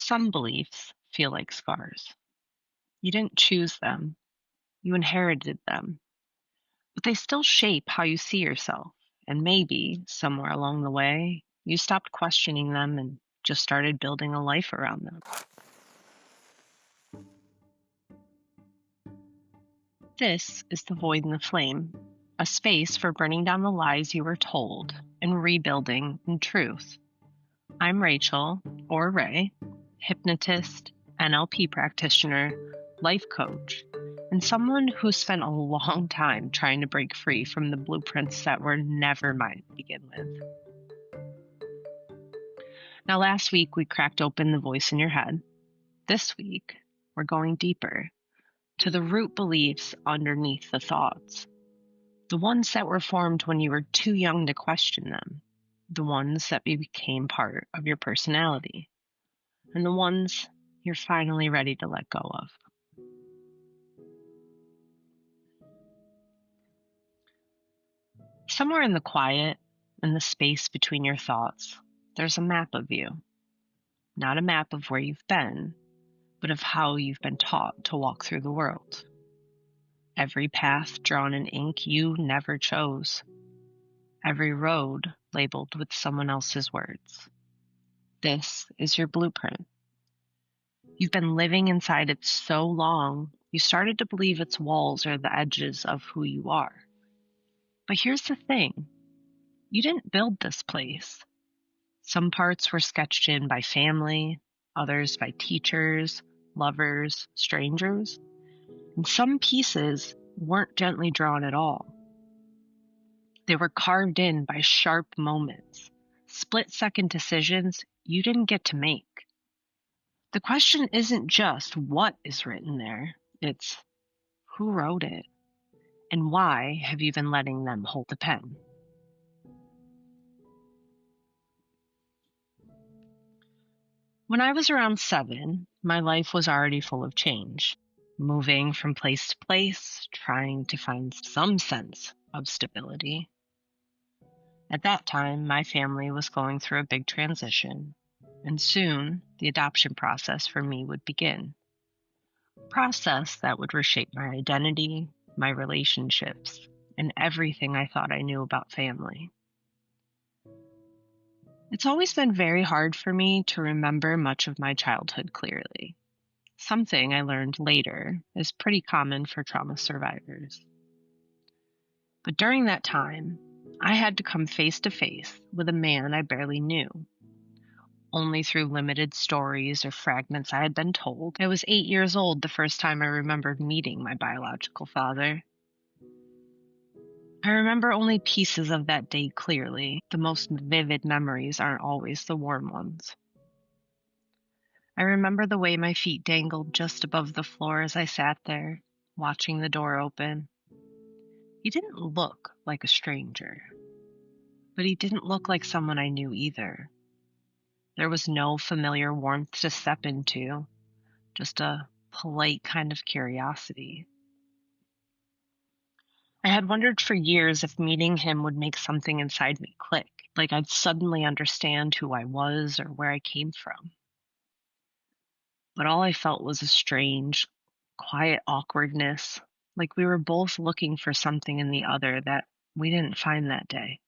Some beliefs feel like scars. You didn't choose them, you inherited them, but they still shape how you see yourself. And maybe somewhere along the way, you stopped questioning them and just started building a life around them. This is The Void and the Flame, a space for burning down the lies you were told and rebuilding in truth. I'm Rachel, or Ray, hypnotist, NLP practitioner, life coach, and someone who spent a long time trying to break free from the blueprints that were never mine to begin with. Now, last week we cracked open the voice in your head. This week, we're going deeper to the root beliefs underneath the thoughts. The ones that were formed when you were too young to question them. The ones that became part of your personality. And the ones you're finally ready to let go of. Somewhere in the quiet, in the space between your thoughts, there's a map of you. Not a map of where you've been, but of how you've been taught to walk through the world. Every path drawn in ink you never chose. Every road labeled with someone else's words. This is your blueprint. You've been living inside it so long, you started to believe its walls are the edges of who you are. But here's the thing. You didn't build this place. Some parts were sketched in by family, others by teachers, lovers, strangers, and some pieces weren't gently drawn at all. They were carved in by sharp moments, split-second decisions you didn't get to make. The question isn't just what is written there, it's who wrote it, and why have you been letting them hold the pen? When I was around 7, my life was already full of change. Moving from place to place, trying to find some sense of stability. At that time, my family was going through a big transition, and soon the adoption process for me would begin. A process that would reshape my identity, my relationships, and everything I thought I knew about family. It's always been very hard for me to remember much of my childhood clearly. Something I learned later is pretty common for trauma survivors. But during that time, I had to come face to face with a man I barely knew. Only through limited stories or fragments I had been told. I was 8 years old the first time I remembered meeting my biological father. I remember only pieces of that day clearly. The most vivid memories aren't always the warm ones. I remember the way my feet dangled just above the floor as I sat there, watching the door open. He didn't look like a stranger, but he didn't look like someone I knew either. There was no familiar warmth to step into, just a polite kind of curiosity. I had wondered for years if meeting him would make something inside me click, like I'd suddenly understand who I was or where I came from. But all I felt was a strange, quiet awkwardness, like we were both looking for something in the other that we didn't find that day.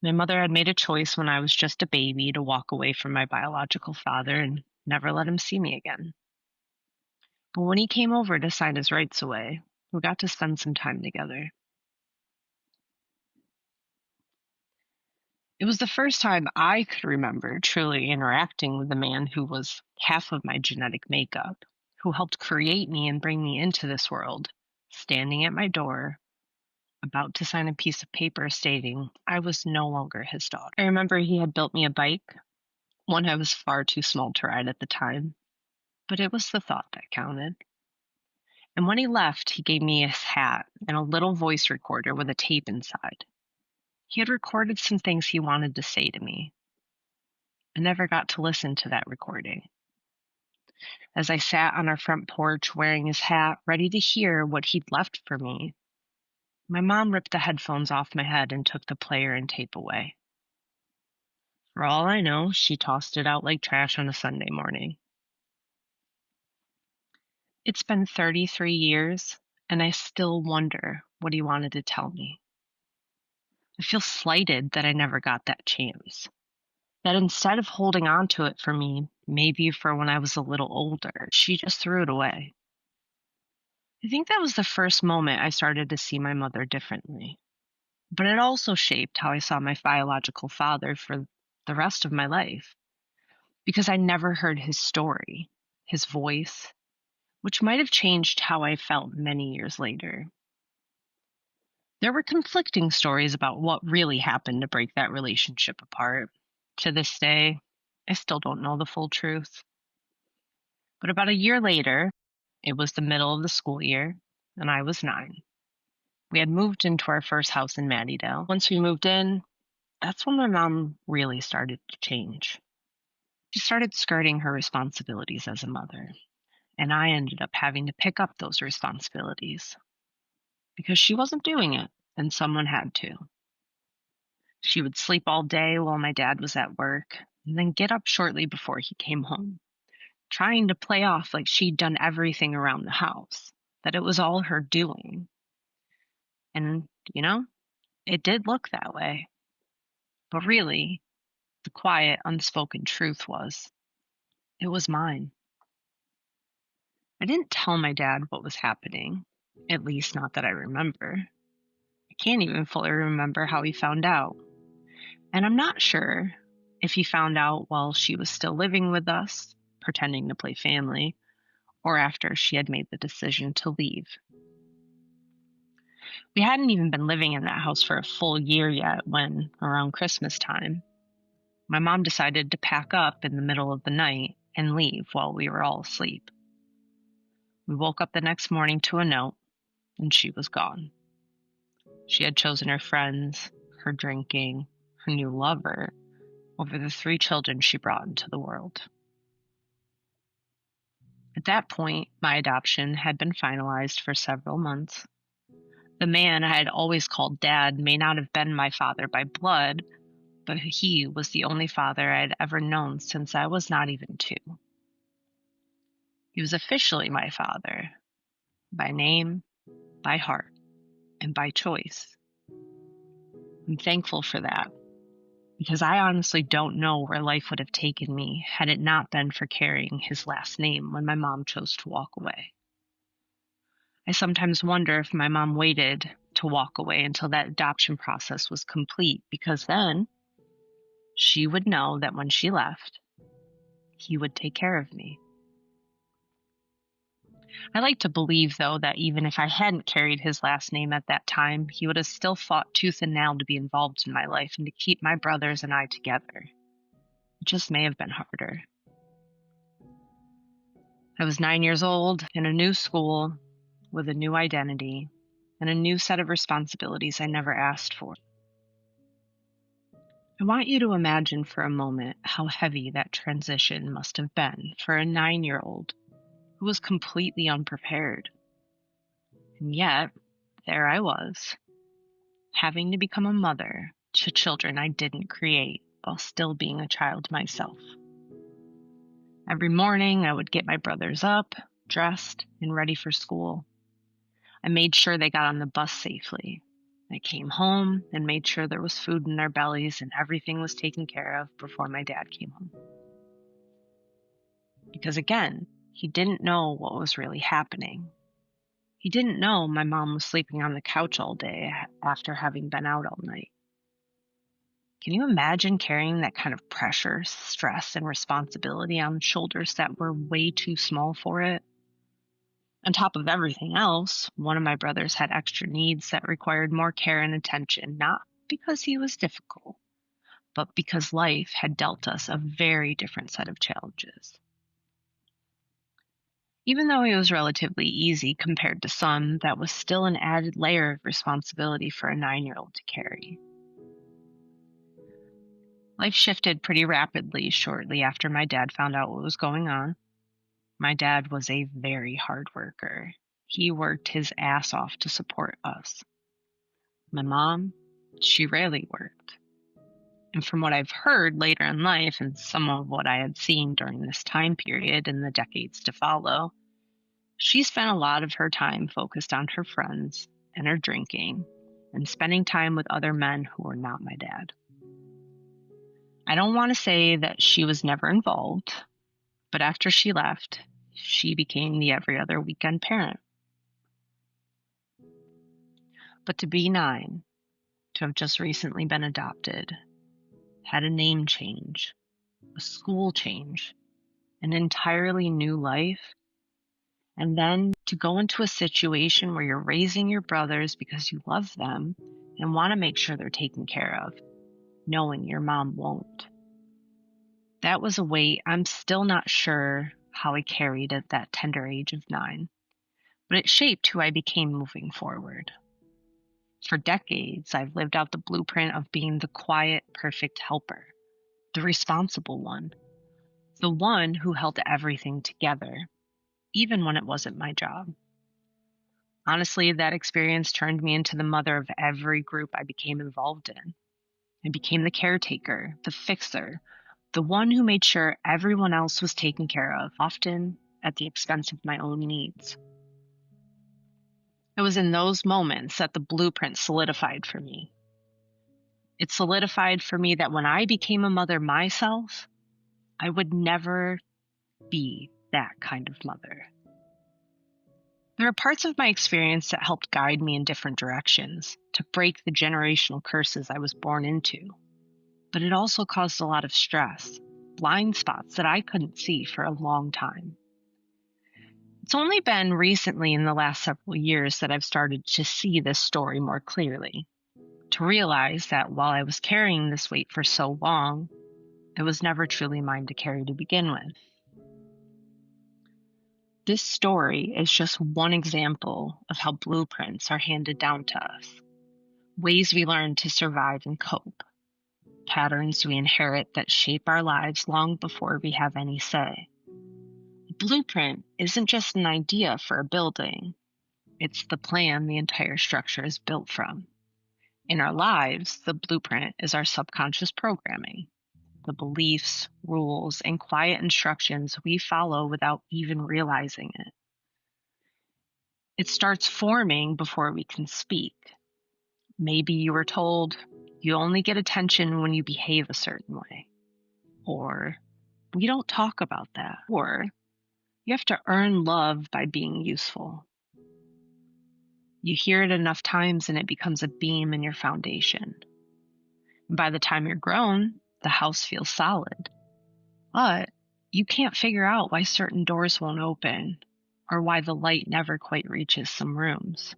My mother had made a choice when I was just a baby to walk away from my biological father and never let him see me again. But when he came over to sign his rights away, we got to spend some time together. It was the first time I could remember truly interacting with the man who was half of my genetic makeup, who helped create me and bring me into this world, standing at my door, about to sign a piece of paper stating I was no longer his daughter. I remember he had built me a bike, one I was far too small to ride at the time, but it was the thought that counted. And when he left, he gave me his hat and a little voice recorder with a tape inside. He had recorded some things he wanted to say to me. I never got to listen to that recording. As I sat on our front porch wearing his hat, ready to hear what he'd left for me, my mom ripped the headphones off my head and took the player and tape away. For all I know, she tossed it out like trash on a Sunday morning. It's been 33 years, and I still wonder what he wanted to tell me. I feel slighted that I never got that chance. That instead of holding on to it for me, maybe for when I was a little older, she just threw it away. I think that was the first moment I started to see my mother differently. But it also shaped how I saw my biological father for the rest of my life, because I never heard his story, his voice, which might have changed how I felt many years later. There were conflicting stories about what really happened to break that relationship apart. To this day, I still don't know the full truth. But about a year later, it was the middle of the school year, and I was 9. We had moved into our first house in Mattydale. Once we moved in, that's when my mom really started to change. She started skirting her responsibilities as a mother, and I ended up having to pick up those responsibilities because she wasn't doing it, and someone had to. She would sleep all day while my dad was at work, and then get up shortly before he came home, trying to play off like she'd done everything around the house, that it was all her doing. And, it did look that way. But really, the quiet, unspoken truth was, it was mine. I didn't tell my dad what was happening, at least not that I remember. I can't even fully remember how he found out. And I'm not sure if he found out while she was still living with us, pretending to play family, or after she had made the decision to leave. We hadn't even been living in that house for a full year yet when, around Christmas time, my mom decided to pack up in the middle of the night and leave while we were all asleep. We woke up the next morning to a note, and she was gone. She had chosen her friends, her drinking, her new lover, over the 3 children she brought into the world. At that point, my adoption had been finalized for several months. The man I had always called Dad may not have been my father by blood, but he was the only father I had ever known since I was not even 2. He was officially my father, by name, by heart, and by choice. I'm thankful for that, because I honestly don't know where life would have taken me had it not been for carrying his last name when my mom chose to walk away. I sometimes wonder if my mom waited to walk away until that adoption process was complete, because then she would know that when she left, he would take care of me. I like to believe, though, that even if I hadn't carried his last name at that time, he would have still fought tooth and nail to be involved in my life and to keep my brothers and I together. It just may have been harder. I was 9 years old in a new school with a new identity and a new set of responsibilities I never asked for. I want you to imagine for a moment how heavy that transition must have been for a 9-year-old who was completely unprepared. And yet, there I was, having to become a mother to children I didn't create while still being a child myself. Every morning, I would get my brothers up, dressed, and ready for school. I made sure they got on the bus safely. I came home and made sure there was food in their bellies and everything was taken care of before my dad came home. Because again, he didn't know what was really happening. He didn't know my mom was sleeping on the couch all day after having been out all night. Can you imagine carrying that kind of pressure, stress, and responsibility on shoulders that were way too small for it? On top of everything else, one of my brothers had extra needs that required more care and attention, not because he was difficult, but because life had dealt us a very different set of challenges. Even though it was relatively easy compared to some, that was still an added layer of responsibility for a 9-year-old to carry. Life shifted pretty rapidly shortly after my dad found out what was going on. My dad was a very hard worker. He worked his ass off to support us. My mom, she rarely worked. And from what I've heard later in life and some of what I had seen during this time period and the decades to follow, she spent a lot of her time focused on her friends and her drinking and spending time with other men who were not my dad. I don't want to say that she was never involved, but after she left, she became the every other weekend parent. But to be 9, to have just recently been adopted, had a name change, a school change, an entirely new life, and then to go into a situation where you're raising your brothers because you love them and want to make sure they're taken care of, knowing your mom won't. That was a weight I'm still not sure how I carried at that tender age of 9, but it shaped who I became moving forward. For decades, I've lived out the blueprint of being the quiet, perfect helper, the responsible one, the one who held everything together, even when it wasn't my job. Honestly, that experience turned me into the mother of every group I became involved in. I became the caretaker, the fixer, the one who made sure everyone else was taken care of, often at the expense of my own needs. It was in those moments that the blueprint solidified for me. It solidified for me that when I became a mother myself, I would never be that kind of mother. There are parts of my experience that helped guide me in different directions to break the generational curses I was born into. But it also caused a lot of stress, blind spots that I couldn't see for a long time. It's only been recently in the last several years that I've started to see this story more clearly, to realize that while I was carrying this weight for so long, it was never truly mine to carry to begin with. This story is just one example of how blueprints are handed down to us, ways we learn to survive and cope, patterns we inherit that shape our lives long before we have any say. A blueprint isn't just an idea for a building, it's the plan the entire structure is built from. In our lives, the blueprint is our subconscious programming, the beliefs, rules, and quiet instructions we follow without even realizing it. It starts forming before we can speak. Maybe you were told you only get attention when you behave a certain way, or we don't talk about that, or you have to earn love by being useful. You hear it enough times and it becomes a beam in your foundation. By the time you're grown, the house feels solid, but you can't figure out why certain doors won't open or why the light never quite reaches some rooms.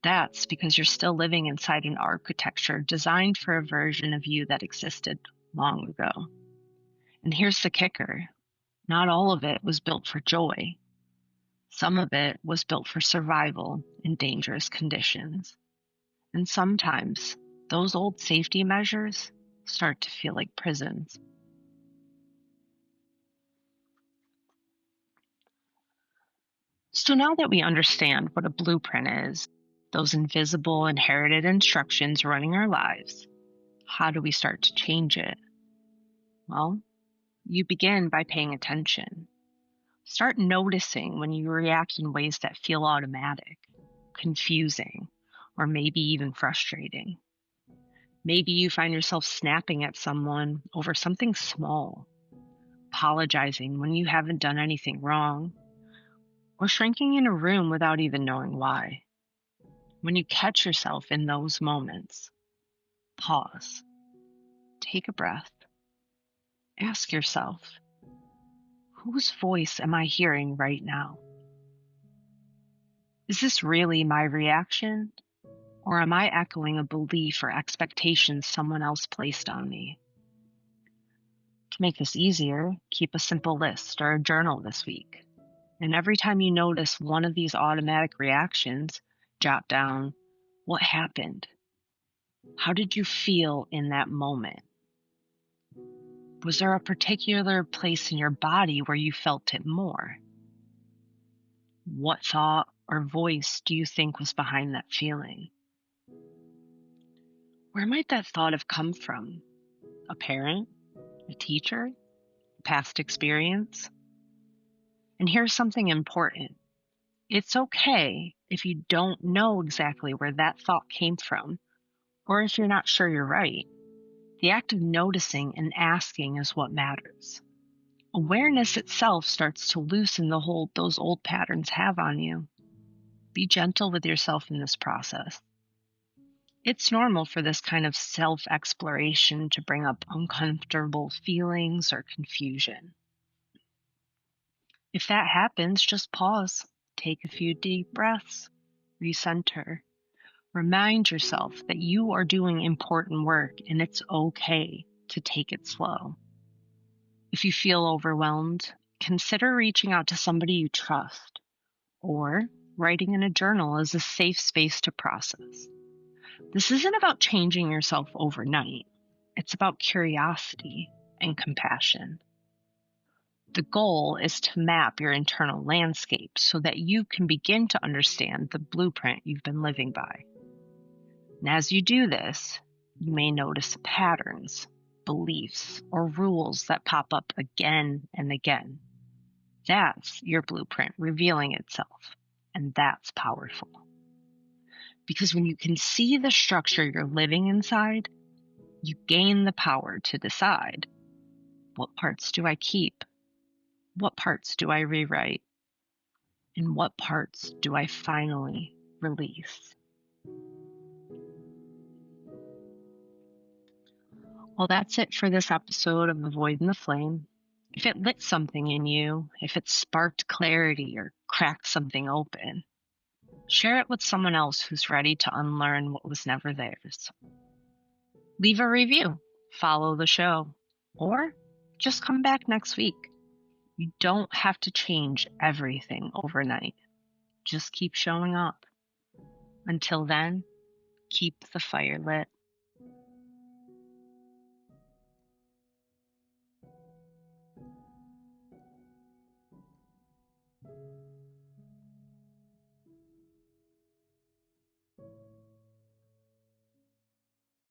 That's because you're still living inside an architecture designed for a version of you that existed long ago. And here's the kicker. Not all of it was built for joy. Some of it was built for survival in dangerous conditions. And sometimes those old safety measures start to feel like prisons. So now that we understand what a blueprint is, those invisible inherited instructions running our lives, how do we start to change it? Well, you begin by paying attention. Start noticing when you react in ways that feel automatic, confusing, or maybe even frustrating. Maybe you find yourself snapping at someone over something small, apologizing when you haven't done anything wrong, or shrinking in a room without even knowing why. When you catch yourself in those moments, pause, take a breath, ask yourself, whose voice am I hearing right now? Is this really my reaction? Or am I echoing a belief or expectation someone else placed on me? To make this easier, keep a simple list or a journal this week. And every time you notice one of these automatic reactions, jot down what happened. How did you feel in that moment? Was there a particular place in your body where you felt it more? What thought or voice do you think was behind that feeling? Where might that thought have come from? A parent? A teacher? Past experience? And here's something important. It's okay if you don't know exactly where that thought came from, or if you're not sure you're right. The act of noticing and asking is what matters. Awareness itself starts to loosen the hold those old patterns have on you. Be gentle with yourself in this process. It's normal for this kind of self exploration to bring up uncomfortable feelings or confusion. If that happens, just pause, take a few deep breaths, recenter. Remind yourself that you are doing important work and it's okay to take it slow. If you feel overwhelmed, consider reaching out to somebody you trust, or writing in a journal is a safe space to process. This isn't about changing yourself overnight. It's about curiosity and compassion. The goal is to map your internal landscape so that you can begin to understand the blueprint you've been living by. And as you do this, you may notice patterns, beliefs, or rules that pop up again and again. That's your blueprint revealing itself, and that's powerful. Because when you can see the structure you're living inside, you gain the power to decide, what parts do I keep? What parts do I rewrite? And what parts do I finally release? Well, that's it for this episode of Avoiding the Flame. If it lit something in you, if it sparked clarity or cracked something open, share it with someone else who's ready to unlearn what was never theirs. Leave a review, follow the show, or just come back next week. You don't have to change everything overnight. Just keep showing up. Until then, keep the fire lit.